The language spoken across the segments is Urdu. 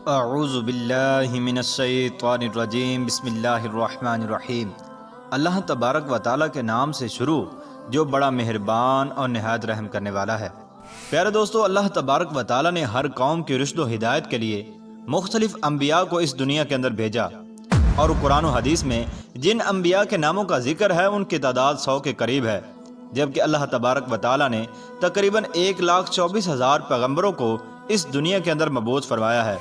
اعوذ باللہ من الشیطان الرجیم بسم اللہ الرحمن الرحیم۔ اللہ تبارک و تعالیٰ کے نام سے شروع جو بڑا مہربان اور نہایت رحم کرنے والا ہے۔ پیارے دوستو، اللہ تبارک و تعالیٰ نے ہر قوم کی رشد و ہدایت کے لیے مختلف انبیاء کو اس دنیا کے اندر بھیجا، اور قرآن و حدیث میں جن انبیاء کے ناموں کا ذکر ہے ان کی تعداد 100 کے قریب ہے، جبکہ اللہ تبارک و تعالیٰ نے تقریباً 1,24,000 پیغمبروں کو اس دنیا کے اندر مبعوث فرمایا ہے۔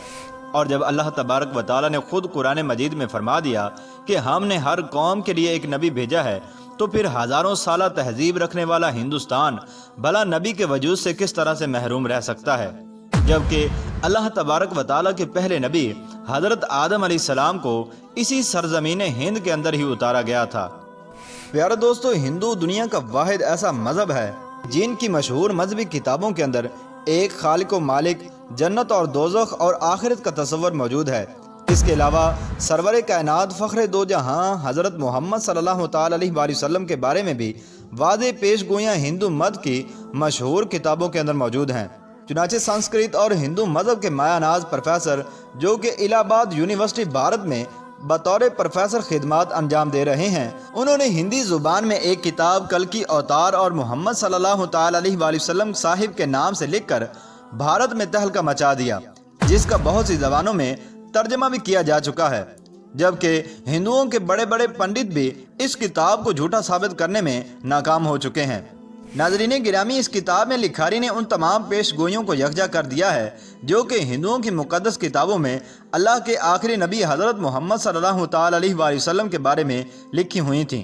اور جب اللہ تبارک و تعالیٰ نے خود قرآن مجید میں فرما دیا کہ ہم نے ہر قوم کے لیے ایک نبی بھیجا ہے، تو پھر ہزاروں سالہ تہذیب رکھنے والا ہندوستان بھلا نبی کے وجود سے کس طرح سے محروم رہ سکتا ہے، جبکہ اللہ تبارک و تعالیٰ کے پہلے نبی حضرت آدم علیہ السلام کو اسی سرزمین ہند کے اندر ہی اتارا گیا تھا۔ پیارے دوستو، ہندو دنیا کا واحد ایسا مذہب ہے جن کی مشہور مذہبی کتابوں کے اندر ایک خالق و مالک، جنت اور دوزخ اور آخرت کا تصور موجود ہے۔ اس کے علاوہ سرور کائنات فخر دو جہاں حضرت محمد صلی اللہ تعالی علیہ وآلہ وسلم کے بارے میں بھی واضح پیش گوئیاں ہندو مت کی مشہور کتابوں کے اندر موجود ہیں۔ چنانچہ سنسکرت اور ہندو مذہب کے مایہ ناز پروفیسر، جو کہ الہ آباد یونیورسٹی بھارت میں بطور پروفیسر خدمات انجام دے رہے ہیں، انہوں نے ہندی زبان میں ایک کتاب کلکی اوتار اور محمد صلی اللہ تعالی علیہ وآلہ وسلم صاحب کے نام سے لکھ کر بھارت میں تہلکہ مچا دیا، جس کا بہت سی زبانوں میں ترجمہ بھی کیا جا چکا ہے، جبکہ ہندوؤں کے بڑے بڑے پنڈت بھی اس کتاب کو جھوٹا ثابت کرنے میں ناکام ہو چکے ہیں۔ ناظرین گرامی، اس کتاب میں لکھاری نے ان تمام پیش گوئیوں کو یکجا کر دیا ہے جو کہ ہندوؤں کی مقدس کتابوں میں اللہ کے آخری نبی حضرت محمد صلی اللہ تعالی علیہ وآلہ وسلم کے بارے میں لکھی ہوئی تھیں۔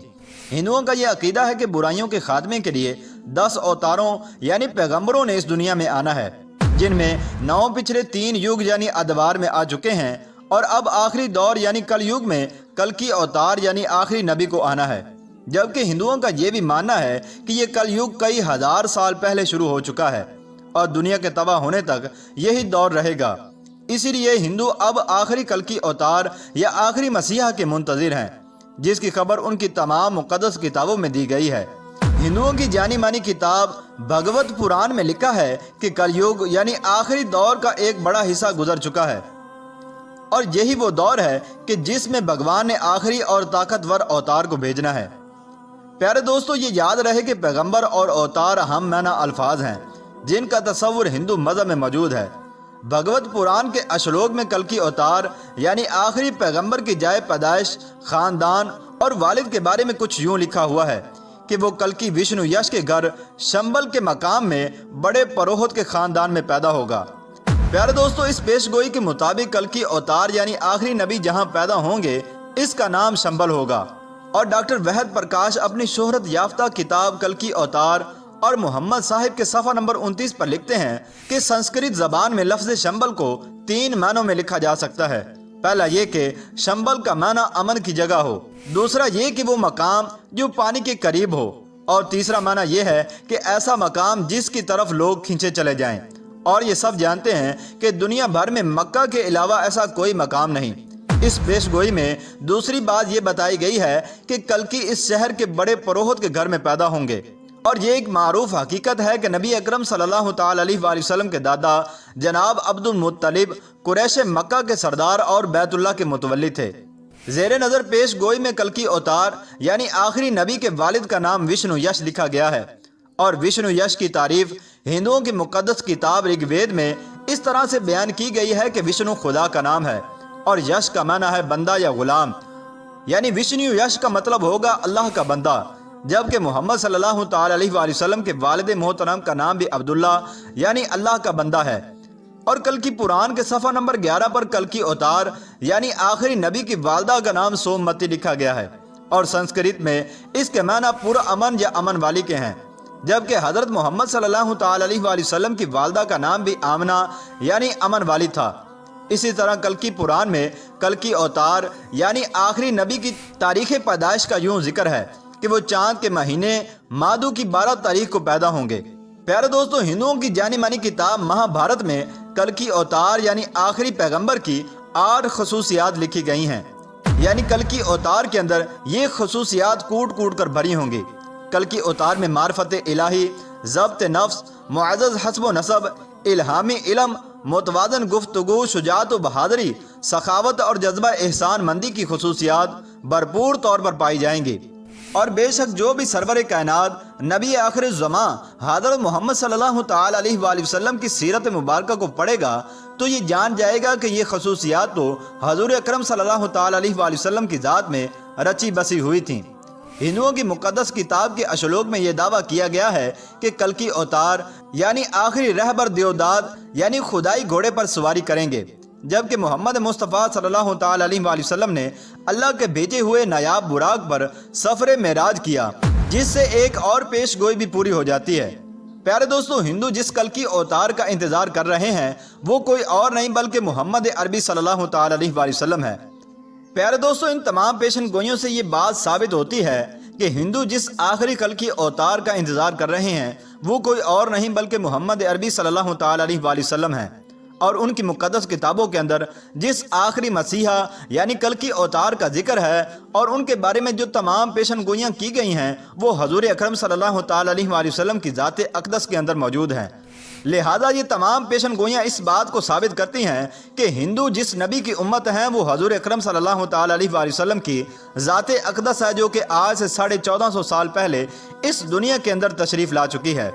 ہندوؤں کا یہ عقیدہ ہے کہ برائیوں کے خاتمے کے لیے 10 اوتاروں یعنی پیغمبروں نے اس دنیا میں آنا ہے، جن میں 9 پچھلے 3 یوگ یعنی ادوار میں آ چکے ہیں، اور اب آخری دور یعنی کل یوگ میں کلکی اوتار یعنی آخری نبی کو آنا ہے، جبکہ ہندوؤں کا یہ بھی ماننا ہے کہ یہ کل یوگ کئی ہزار سال پہلے شروع ہو چکا ہے اور دنیا کے تباہ ہونے تک یہی دور رہے گا۔ اسی لیے ہندو اب آخری کلکی اوتار یا آخری مسیحا کے منتظر ہیں، جس کی خبر ان کی تمام مقدس کتابوں میں دی گئی ہے۔ ہندوؤں کی جانی مانی کتاب بھگوت پران میں لکھا ہے کہ کل یوگ یعنی آخری دور کا ایک بڑا حصہ گزر چکا ہے، اور یہی وہ دور ہے کہ جس میں بھگوان نے آخری اور طاقتور اوتار کو بھیجنا ہے۔ پیارے دوستو، یہ یاد رہے کہ پیغمبر اور اوتار ہم معنی الفاظ ہیں جن کا تصور ہندو مذہب میں موجود ہے۔ بھگوت پران کے اشلوک میں کلکی اوتار یعنی آخری پیغمبر کی جائے پیدائش، خاندان اور والد کے بارے میں کچھ یوں لکھا ہوا ہے کہ وہ کلکی وشنو یش کے گھر شمبل کے مقام میں بڑے پروہت کے خاندان میں پیدا ہوگا۔ پیارے دوستو، اس پیش گوئی کے مطابق کلکی اوتار یعنی آخری نبی جہاں پیدا ہوں گے اس کا نام شمبل ہوگا، اور ڈاکٹر وحد پرکاش اپنی شہرت یافتہ کتاب کلکی اوتار اور محمد صاحب کے صفحہ نمبر 29 پر لکھتے ہیں کہ سنسکرت زبان میں لفظ شمبل کو 3 معنوں میں لکھا جا سکتا ہے۔ پہلا یہ کہ شمبل کا معنی امن کی جگہ ہو، دوسرا یہ کہ وہ مقام جو پانی کے قریب ہو، اور تیسرا معنی یہ ہے کہ ایسا مقام جس کی طرف لوگ کھینچے چلے جائیں، اور یہ سب جانتے ہیں کہ دنیا بھر میں مکہ کے علاوہ ایسا کوئی مقام نہیں۔ اس پیش گوئی میں دوسری بات یہ بتائی گئی ہے کہ کلکی اس شہر کے بڑے پروہت کے گھر میں پیدا ہوں گے، اور یہ ایک معروف حقیقت ہے کہ نبی اکرم صلی اللہ تعالی علیہ وآلہ وسلم کے دادا جناب عبد المطلب قریش مکہ کے سردار اور بیت اللہ کے متولی تھے۔ زیر نظر پیش گوئی میں کلکی اوتار یعنی آخری نبی کے والد کا نام وشنو یش لکھا گیا ہے، اور وشنو یش کی تعریف ہندوؤں کی مقدس کتاب رگ وید میں اس طرح سے بیان کی گئی ہے کہ وشنو خدا کا نام ہے، اور یش کا معنی ہے بندہ یا غلام، یعنی وشنو یش کا مطلب ہوگا اللہ کا بندہ، جبکہ محمد صلی اللہ تعالی علیہ وآلہ وسلم کے والد محترم کا نام بھی عبداللہ یعنی اللہ کا بندہ ہے۔ اور کلکی پران کے صفحہ نمبر 11 پر کلکی اوتار یعنی آخری نبی کی والدہ کا نام سومتی لکھا گیا ہے، اور سنسکرت میں اس کے معنی پورا امن یا امن والی کے ہیں، جبکہ حضرت محمد صلی اللہ تعالی علیہ وآلہ وسلم کی والدہ کا نام بھی آمنہ یعنی امن والی تھا۔ اسی طرح کلکی پران میں کلکی اوتار یعنی آخری نبی کی تاریخ پیدائش کا یوں ذکر ہے کہ وہ چاند کے مہینے مادو کی 12 تاریخ کو پیدا ہوں گے۔ پیارے دوستو، ہندوؤں کی جانی مانی کتاب مہا بھارت میں کلکی اوتار یعنی آخری پیغمبر کی 8 خصوصیات لکھی گئی ہیں، یعنی کلکی اوتار کے اندر یہ خصوصیات کوٹ کوٹ کر بھری ہوں گی۔ کلکی اوتار میں معرفت الہی، ضبط نفس، معزز حسب و نسب، الہامی علم متوازن گفتگو، شجاعت و بہادری، سخاوت اور جذبہ احسان مندی کی خصوصیات بھرپور طور پر پائی جائیں گی۔ اور بے شک جو بھی سرور کائنات نبی آخر الزماں حضرت محمد صلی اللہ تعالی علیہ وآلہ وسلم کی سیرت مبارکہ کو پڑھے گا تو یہ جان جائے گا کہ یہ خصوصیات تو حضور اکرم صلی اللہ تعالی علیہ وآلہ وسلم کی ذات میں رچی بسی ہوئی تھیں۔ ہندوؤں کی مقدس کتاب کے اشلوک میں یہ دعویٰ کیا گیا ہے کہ کلکی اوتار یعنی آخری رہبر دیوداد یعنی خدائی گھوڑے پر سواری کریں گے، جبکہ محمد مصطفیٰ صلی اللہ تعالی علیہ وآلہ وسلم نے اللہ کے بھیجے ہوئے نایاب براق پر سفر معراج کیا، جس سے ایک اور پیش گوئی بھی پوری ہو جاتی ہے۔ پیارے دوستو، ہندو جس کلکی اوتار کا انتظار کر رہے ہیں وہ کوئی اور نہیں بلکہ محمد عربی صلی اللہ تعالی علیہ وآلہ وسلم ہے۔ پیارے دوستو، ان تمام پیشن گوئیوں سے یہ بات ثابت ہوتی ہے کہ ہندو جس آخری کلکی اوتار کا انتظار کر رہے ہیں وہ کوئی اور نہیں بلکہ محمد عربی صلی اللہ تعالی علیہ وآلہ وسلم ہے، اور ان کی مقدس کتابوں کے اندر جس آخری مسیحا یعنی کلکی اوتار کا ذکر ہے اور ان کے بارے میں جو تمام پیشن گوئیاں کی گئی ہیں وہ حضور اکرم صلی اللہ تعالی علیہ وآلہ وسلم کی ذات اقدس کے اندر موجود ہیں۔ لہذا یہ تمام پیشن گوئیاں اس بات کو ثابت کرتی ہیں کہ ہندو جس نبی کی امت ہیں وہ حضور اکرم صلی اللہ تعالی علیہ وآلہ وسلم کی ذات اقدس ہے، جو کہ آج سے 1450 سال پہلے اس دنیا کے اندر تشریف لا چکی ہے۔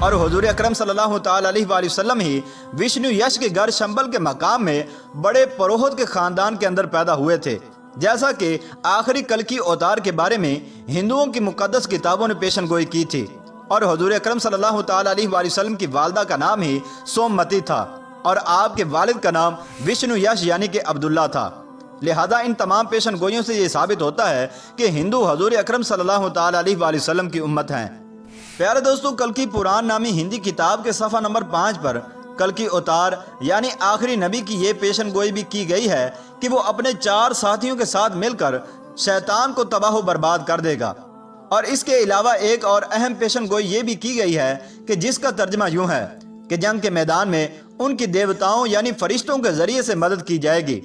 اور حضور اکرم صلی اللہ تعالی علیہ وآلہ وسلم ہی وشنو یش کے گھر شمبل کے مقام میں بڑے پروہت کے خاندان کے اندر پیدا ہوئے تھے، جیسا کہ آخری کلکی اوتار کے بارے میں ہندوؤں کی مقدس کتابوں نے پیشن گوئی کی تھی۔ اور حضور اکرم صلی اللہ تعالی علیہ وآلہ وسلم کی والدہ کا نام ہی سومتی تھا اور آپ کے والد کا نام وشنو یش یعنی کہ عبداللہ تھا۔ لہذا ان تمام پیشن گوئیوں سے یہ ثابت ہوتا ہے کہ ہندو حضور اکرم صلی اللہ تعالی علیہ وآلہ وسلم کی امت ہیں۔ پیارے دوستو، کلکی پران نامی ہندی کتاب کے صفحہ نمبر 5 پر کلکی اوتار یعنی آخری نبی کی یہ پیشن گوئی بھی کی گئی ہے کہ وہ اپنے 4 ساتھیوں کے ساتھ مل کر شیطان کو تباہ و برباد کر دے گا۔ اور اس کے علاوہ ایک اور اہم پیشن گوئی یہ بھی کی گئی ہے کہ جس کا ترجمہ یوں ہے کہ جنگ کے میدان میں ان کی دیوتاؤں یعنی فرشتوں کے ذریعے سے مدد کی جائے گی،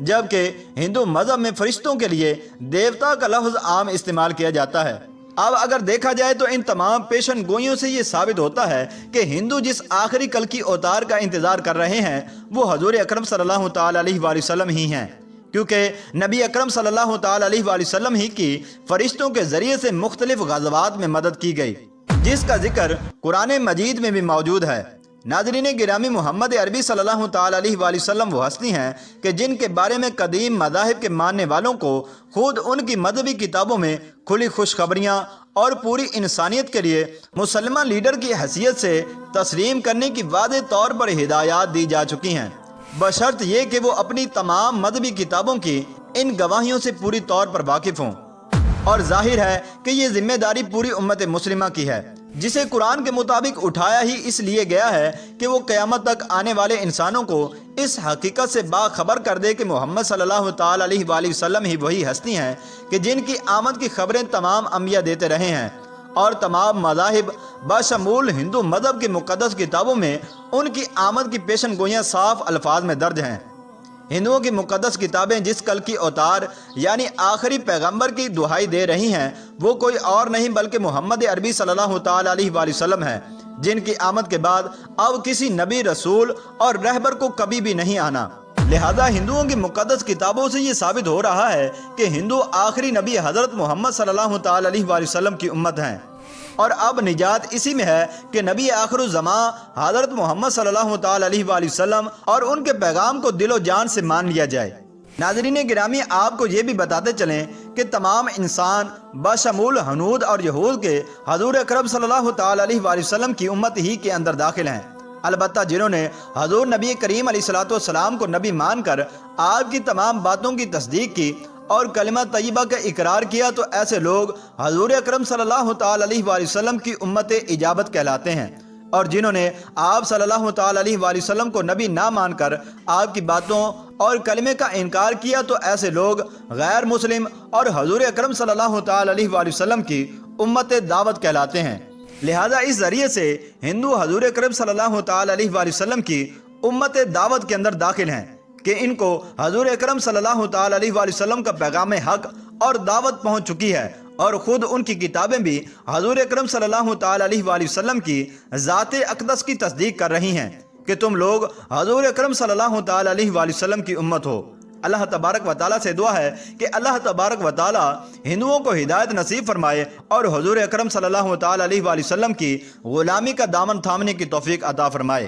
جبکہ ہندو مذہب میں فرشتوں کے لیے دیوتا کا لفظ عام استعمال کیا جاتا ہے۔ اب اگر دیکھا جائے تو ان تمام پیشن گوئیوں سے یہ ثابت ہوتا ہے کہ ہندو جس آخری کلکی اوتار کا انتظار کر رہے ہیں وہ حضور اکرم صلی اللہ تعالی علیہ وآلہ وسلم ہی ہیں، کیونکہ نبی اکرم صلی اللہ تعالی علیہ وآلہ وسلم ہی کی فرشتوں کے ذریعے سے مختلف غزوات میں مدد کی گئی، جس کا ذکر قرآن مجید میں بھی موجود ہے۔ ناظرین گرامی، محمد عربی صلی اللہ تعالی علیہ وآلہ وسلم وہ ہستی ہیں کہ جن کے بارے میں قدیم مذاہب کے ماننے والوں کو خود ان کی مذہبی کتابوں میں کھلی خوشخبریاں اور پوری انسانیت کے لیے مسلمہ لیڈر کی حیثیت سے تسلیم کرنے کی واضح طور پر ہدایات دی جا چکی ہیں، بشرط یہ کہ وہ اپنی تمام مذہبی کتابوں کی ان گواہیوں سے پوری طور پر واقف ہوں۔ اور ظاہر ہے کہ یہ ذمہ داری پوری امت مسلمہ کی ہے، جسے قرآن کے مطابق اٹھایا ہی اس لیے گیا ہے کہ وہ قیامت تک آنے والے انسانوں کو اس حقیقت سے باخبر کر دے کہ محمد صلی اللہ تعالی علیہ وآلہ وسلم ہی وہی ہستی ہیں کہ جن کی آمد کی خبریں تمام انبیاء دیتے رہے ہیں، اور تمام مذاہب بشمول ہندو مذہب کی مقدس کتابوں میں ان کی آمد کی پیشن گوئیاں صاف الفاظ میں درج ہیں۔ ہندوؤں کی مقدس کتابیں جس کلکی اوتار یعنی آخری پیغمبر کی دہائی دے رہی ہیں وہ کوئی اور نہیں بلکہ محمد عربی صلی اللہ تعالی علیہ وآلہ وسلم ہے، جن کی آمد کے بعد اب کسی نبی، رسول اور رہبر کو کبھی بھی نہیں آنا۔ لہذا ہندوؤں کی مقدس کتابوں سے یہ ثابت ہو رہا ہے کہ ہندو آخری نبی حضرت محمد صلی اللہ تعالی علیہ وآلہ وسلم کی امت ہیں، اور اب نجات اسی میں ہے کہ نبی آخر الزماں حضرت محمد صلی اللہ تعالی علیہ وآلہ وسلم اور ان کے پیغام کو دل و جان سے مان لیا جائے۔ ناظرین گرامی، آپ کو یہ بھی بتاتے چلیں کہ تمام انسان بشمول ہنود اور یہود کے حضور اکرم صلی اللہ تعالی علیہ وآلہ وسلم کی امت ہی کے اندر داخل ہیں، البتہ جنہوں نے حضور نبی کریم علیہ السلام کو نبی مان کر آپ کی تمام باتوں کی تصدیق کی اور کلمہ طیبہ کا اقرار کیا تو ایسے لوگ حضور اکرم صلی اللہ تعالی علیہ وآلہ وسلم کی امت اجابت کہلاتے ہیں، اور جنہوں نے آپ صلی اللہ تعالی علیہ وآلہ وسلم کو نبی نہ مان کر آپ کی باتوں اور کلمے کا انکار کیا تو ایسے لوگ غیر مسلم اور حضور اکرم صلی اللہ تعالی علیہ وآلہ وسلم کی امت دعوت کہلاتے ہیں۔ لہذا اس ذریعے سے ہندو حضور اکرم صلی اللہ تعالی علیہ وآلہ وسلم کی امت دعوت کے اندر داخل ہیں کہ ان کو حضور اکرم صلی اللہ تعالی علیہ وآلہ وسلم کا پیغام حق اور دعوت پہنچ چکی ہے، اور خود ان کی کتابیں بھی حضور اکرم صلی اللہ تعالی علیہ وآلہ وسلم کی ذات اقدس کی تصدیق کر رہی ہیں کہ تم لوگ حضور اکرم صلی اللہ تعالی علیہ وآلہ وسلم کی امت ہو۔ اللہ تبارک و تعالیٰ سے دعا ہے کہ اللہ تبارک و تعالیٰ ہندوؤں کو ہدایت نصیب فرمائے اور حضور اکرم صلی اللہ تعالی علیہ وآلہ وسلم کی غلامی کا دامن تھامنے کی توفیق عطا فرمائے۔